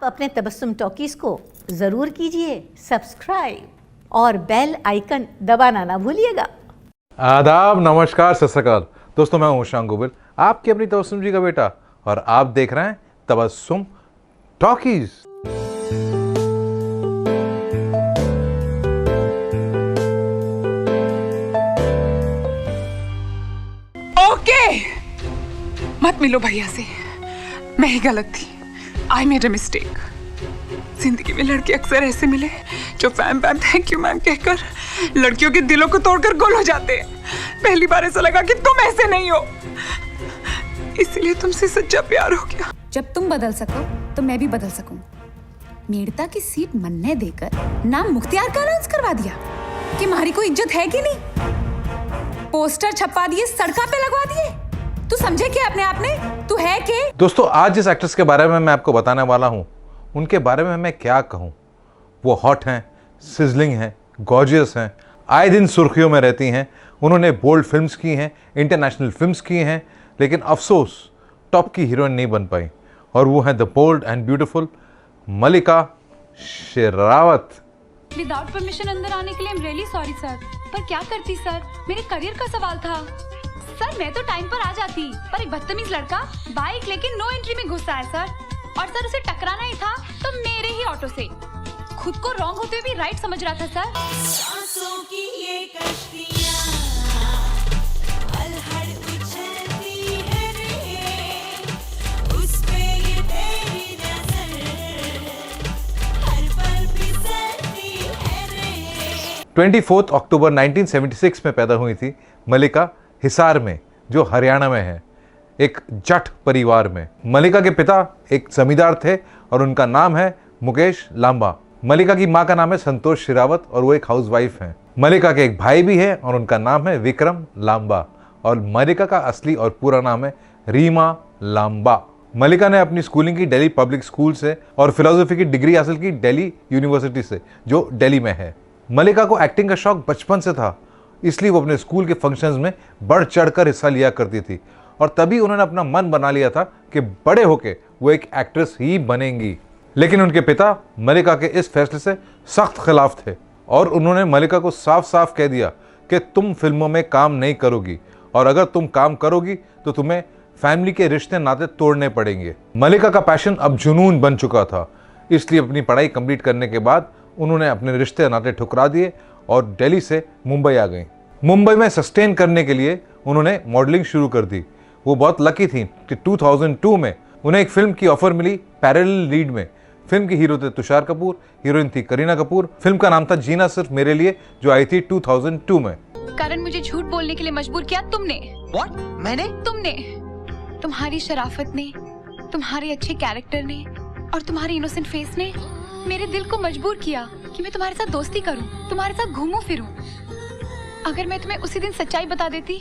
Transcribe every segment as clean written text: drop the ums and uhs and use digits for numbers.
अपने तबस्सुम टॉकीज को ज़रूर कीजिए सब्सक्राइब और बेल आइकन दबाना ना भूलिएगा। आदाब, नमस्कार, सत श्री अकाल। दोस्तों, मैं हूं शांग गोविल, आपकी अपनी तबस्सुम जी का बेटा, और आप देख रहे हैं तबस्सुम टॉकीज। ओके, मत मिलो भैया से, मैं ही गलत थी। I made a mistake. जिंदगी में लड़के अक्सर ऐसे मिले जो fam fam thank you ma'am कहकर लड़कियों के दिलों को तोड़कर गोल हो जाते हैं। पहली बार ऐसा लगा कि तुम ऐसे नहीं हो, इसलिए तुमसे सच्चा प्यार हो गया। जब तुम बदल सको तो मैं भी बदल सकूं। मेड़ता की सीट मन्ने देकर नाम मुख्तियार का अनाउंस करवा दिया कि हमारी कोई इज्जत है कि नहीं। पोस्टर छपवा दिए, सड़का पे लगवा दिए। तू समझे क्या अपने आप ने? तू है के? दोस्तों, आज जिस एक्ट्रेस के बारे में मैं आपको बताने वाला हूं, उनके बारे में मैं क्या कहूं। वो हॉट हैं, सिजलिंग हैं, गॉर्जियस हैं, आए दिन सुर्खियों में रहती हैं। उन्होंने बोल्ड फिल्म्स की हैं, इंटरनेशनल फिल्म्स की हैं, लेकिन अफसोस टॉप की हीरोइन नहीं बन पाई। और वो हैं the bold and beautiful Mallika Sherawat. Without permission अंदर आने के लिए I am really sorry sir. पर क्या करती सर, मेरे करियर का सवाल था। सर मैं तो टाइम पर आ जाती, पर एक बदतमीज लड़का बाइक लेके नो एंट्री में घुसा है सर। और सर उसे टकराना ही था तो मेरे ही ऑटो से। खुद को रॉन्ग होते हुए भी राइट समझ रहा था सर। सांसों की ये कश्तियां अलहड़ उछलती है रे, उस पे ये तेरी नजर हर पल फिसलती है रे। 24 अक्टूबर 1976 में पैदा हुई थी मलिका, हिसार में, जो हरियाणा में है, एक जट परिवार में। मलिका के पिता एक जमींदार थे और उनका नाम है मुकेश लांबा। मलिका की मां का नाम है संतोष शेरावत और वो एक हाउसवाइफ हैं। मलिका के एक भाई भी है और उनका नाम है विक्रम लांबा। और मलिका का असली और पूरा नाम है रीमा लांबा। मलिका ने अपनी स्कूलिंग की दिल्ली पब्लिक स्कूल से और फिलोसफी की डिग्री हासिल की दिल्ली यूनिवर्सिटी से, जो दिल्ली में है। मलिका को एक्टिंग का शौक बचपन से था, इसलिए वो अपने स्कूल के फंक्शंस में बढ़ चढ़कर हिस्सा लिया करती थी। और तभी उन्होंने अपना मन बना लिया था कि बड़े होके वो एक एक्ट्रेस ही बनेंगी। लेकिन उनके पिता मलिका के इस फैसले से सख्त खिलाफ थे और उन्होंने मलिका को साफ साफ कह दिया कि तुम फिल्मों में काम नहीं करोगी, और अगर तुम काम करोगी तो तुम्हें फैमिली के रिश्ते नाते तोड़ने पड़ेंगे। मलिका का पैशन अब जुनून बन चुका था, इसलिए अपनी पढ़ाई कंप्लीट करने के बाद उन्होंने अपने रिश्ते नाते ठुकरा दिए और दिल्ली से मुंबई आ गई। मुंबई में सस्टेन करने के लिए उन्होंने मॉडलिंग शुरू कर दी। वो बहुत लकी थी कि 2002 में उन्हें एक फिल्म की ऑफर मिली पैरेलल लीड में। फिल्म के हीरो थे तुषार कपूर, हीरोइन थी करीना कपूर। फिल्म का नाम था जीना सिर्फ मेरे लिए, जो आई थी 2002 में। करण, मुझे झूठ बोलने के लिए मजबूर किया तुमने। What? मैंने? तुमने, तुम्हारी शराफत ने, तुम्हारे अच्छे कैरेक्टर ने और तुम्हारे इनोसेंट फेस ने मेरे दिल को मजबूर किया कि मैं तुम्हारे साथ दोस्ती करूं, तुम्हारे साथ घूमूं फिरूं। अगर मैं तुम्हें उसी दिन सच्चाई बता देती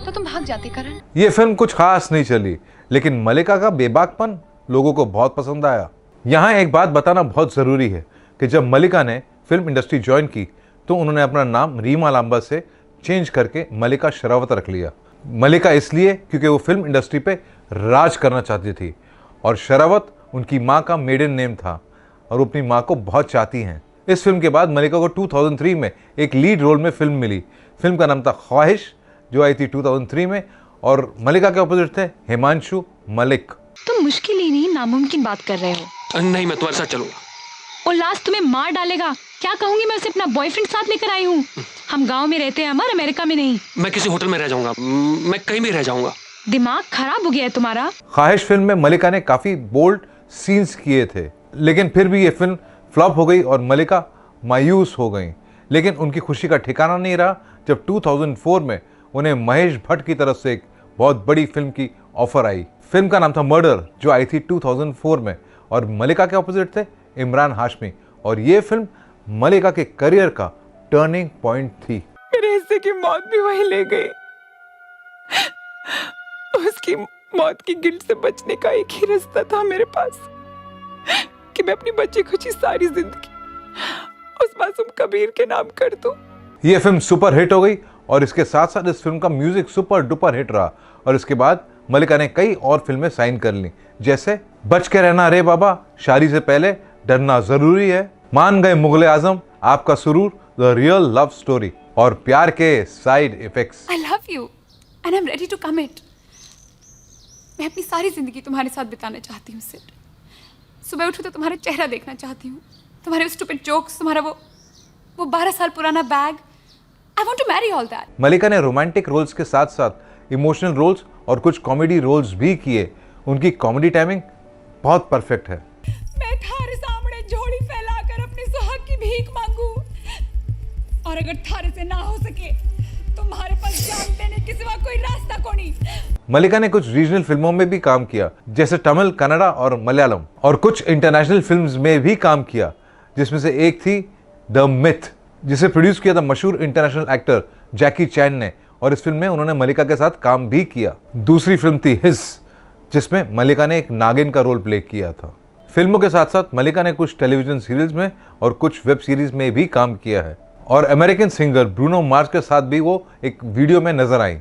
तो तुम भाग जाते करण। ये फिल्म कुछ खास नहीं चली, लेकिन मलिका का बेबाकपन लोगों को बहुत पसंद आया। यहाँ एक बात बताना बहुत ज़रूरी है कि जब मलिका ने फिल्म इंडस्ट्री ज्वाइन की तो उन्होंने अपना नाम रीमा लांबा से चेंज करके मलिका शेरावत रख लिया। मलिका इसलिए क्योंकि वो फिल्म इंडस्ट्री पे राज करना चाहती थी, और शेरावत उनकी माँ का मेडन नेम था और वो अपनी माँ को बहुत चाहती हैं। इस फिल्म के बाद मलिका को 2003 में एक लीड रोल में फिल्म मिली। फिल्म का नाम था ख्वाहिश, जो आई थी 2003 में, और मलिका के ऑपोजिट थे हिमांशु मलिक। तुम मुश्किल ही नहीं नामुमकिन बात कर रहे हो। नहीं, मैं तुम्हारे साथ चलूंगा। और लास्ट तुम्हें मार डालेगा। क्या कहूंगी मैं उसे अपना बॉयफ्रेंड साथ लेकर आई हूँ। हम गांव में रहते हैं अमर, अमेरिका में नहीं। मैं किसी होटल में रह जाऊंगा, मैं कहीं भी रह जाऊंगा। दिमाग खराब हो गया है तुम्हारा। ख्वाहिश फिल्म में मलिका ने काफ़ी बोल्ड सीन्स किए थे, लेकिन फिर भी ये फिल्म फ्लॉप हो गई और मलिका मायूस हो गई। लेकिन उनकी खुशी का ठिकाना नहीं रहा जब 2004 में उन्हें महेश भट्ट की तरफ से एक बहुत बड़ी फिल्म की ऑफर आई। फिल्म का नाम था मर्डर, जो आई थी 2004 में, और मलिका के ऑपोजिट थे इमरान हाशमी। और ये फिल्म मलिका के करियर का टर्निंग पॉइंट थी। मेरे हिस्से की मौत भी वही ले गई। उसकी मौत की गिल्ट से बचने का एक ही रास्ता था मेरे पास कि मैं अपनी बच्ची खुशी सारी जिंदगी उस मासूम कबीर के नाम कर दूं। ये फिल्म सुपर हिट हो गई और इसके साथ साथ इस फिल्म का म्यूजिक सुपर डुपर हिट रहा। और इसके बाद मलिका ने कई और फिल्में साइन कर ली, जैसे बच के रहना रे बाबा, शादी से पहले डरना जरूरी है, मान गए मुगले आजम, आपका सुरूर, द रियल लव स्टोरी और प्यार के side effects. I love you and I'm ready to commit. मैं अपनी सारी जिंदगी तुम्हारे साथ बिताना चाहती हूँ सिड। सुबह उठूँ तो तुम्हारा चेहरा देखना चाहती हूँ, तुम्हारे स्टूपिड जोक्स, तुम्हारा वो 12 साल पुराना bag. I want to marry all that. मलिका ने रोमांटिक रोल्स के साथ साथ इमोशनल रोल्स और कुछ कॉमेडी रोल्स भी किए। उनकी कॉमेडी टाइमिंग बहुत परफेक्ट है। मैं थारे सामने झोली फैलाकर अपने सुहाग की भीख मांगू, और अगर थारे से ना हो सके तुम्हारे पास जान देने के सिवा कोई रास्ता कोनी। मलिका ने कुछ रीजनल फिल्मों में भी काम किया, जैसे तमिल, कन्नड़ा और मलयालम, और कुछ इंटरनेशनल फिल्म्स में भी काम किया, जिसमें से एक थी द मिथ, जिसे प्रोड्यूस किया था मशहूर इंटरनेशनल एक्टर जैकी चैन ने, और इस फिल्म में उन्होंने मलिका के साथ काम भी किया। दूसरी फिल्म थी हिस, जिसमें मलिका ने एक नागिन का रोल प्ले किया था। फिल्मों के साथ साथ मलिका ने कुछ टेलीविजन सीरीज में और कुछ वेब सीरीज में भी काम किया है, और अमेरिकन सिंगर ब्रूनो मार्स के साथ भी वो एक वीडियो में नजर आई,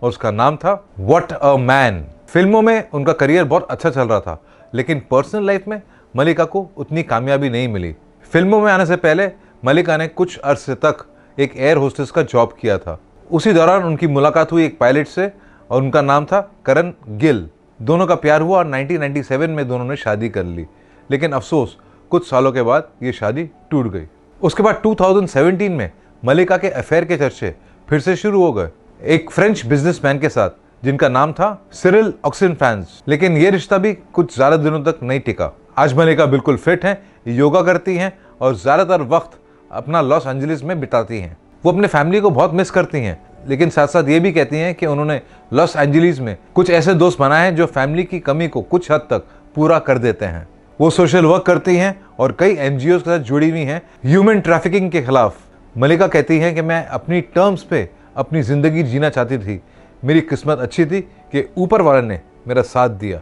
और उसका नाम था व्हाट अ मैन। फिल्मों में उनका करियर बहुत अच्छा चल रहा था, लेकिन पर्सनल लाइफ में मलिका को उतनी कामयाबी नहीं मिली। फिल्मों में आने से पहले मलिका ने कुछ अरसे तक एक एयर होस्टेस का जॉब किया था। उसी दौरान उनकी मुलाकात हुई एक पायलट से, और उनका नाम था करण गिल। दोनों का प्यार हुआ और 1997 में दोनों ने शादी कर ली, लेकिन अफसोस कुछ सालों के बाद ये शादी टूट गई। उसके बाद 2017 में मलिका के अफेयर के चर्चे फिर से शुरू हो गए एक फ्रेंच बिजनेसमैन के साथ, जिनका नाम था सिरिल ऑक्सिनफैंस, लेकिन ये रिश्ता भी कुछ ज़्यादा दिनों तक नहीं टिका। आज मलिका बिल्कुल फिट हैं, योगा करती हैं और ज़्यादातर वक्त अपना लॉस एंजलिस में बिताती हैं। वो अपने फैमिली को बहुत मिस करती हैं, लेकिन साथ साथ ये भी कहती हैं कि उन्होंने लॉस एंजलिस में कुछ ऐसे दोस्त बनाए हैं जो फैमिली की कमी को कुछ हद तक पूरा कर देते हैं। वो सोशल वर्क करती हैं और कई NGOs के साथ जुड़ी हुई हैं ह्यूमन ट्रैफिकिंग के खिलाफ। मलिका कहती हैं कि मैं अपनी टर्म्स पे अपनी ज़िंदगी जीना चाहती थी, मेरी किस्मत अच्छी थी कि ऊपर वाले ने मेरा साथ दिया।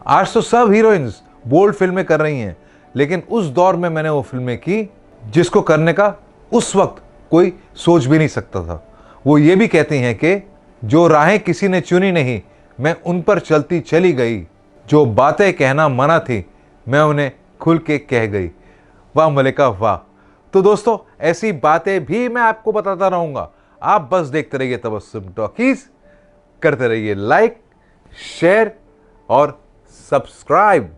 आज तो सब हीरोइंस बोल्ड फिल्में कर रही हैं, लेकिन उस दौर में मैंने वो फिल्में की जिसको करने का उस वक्त कोई सोच भी नहीं सकता था। वो ये भी कहती हैं कि जो राहें किसी ने चुनी नहीं, मैं उन पर चलती चली गई, जो बातें कहना मना थी मैं उन्हें खुल के कह गई। वाह मलिका वाह। तो दोस्तों, ऐसी बातें भी मैं आपको बताता रहूंगा। आप बस देखते रहिए तबस्सुम टॉकीज, करते रहिए लाइक, शेयर और सब्सक्राइब।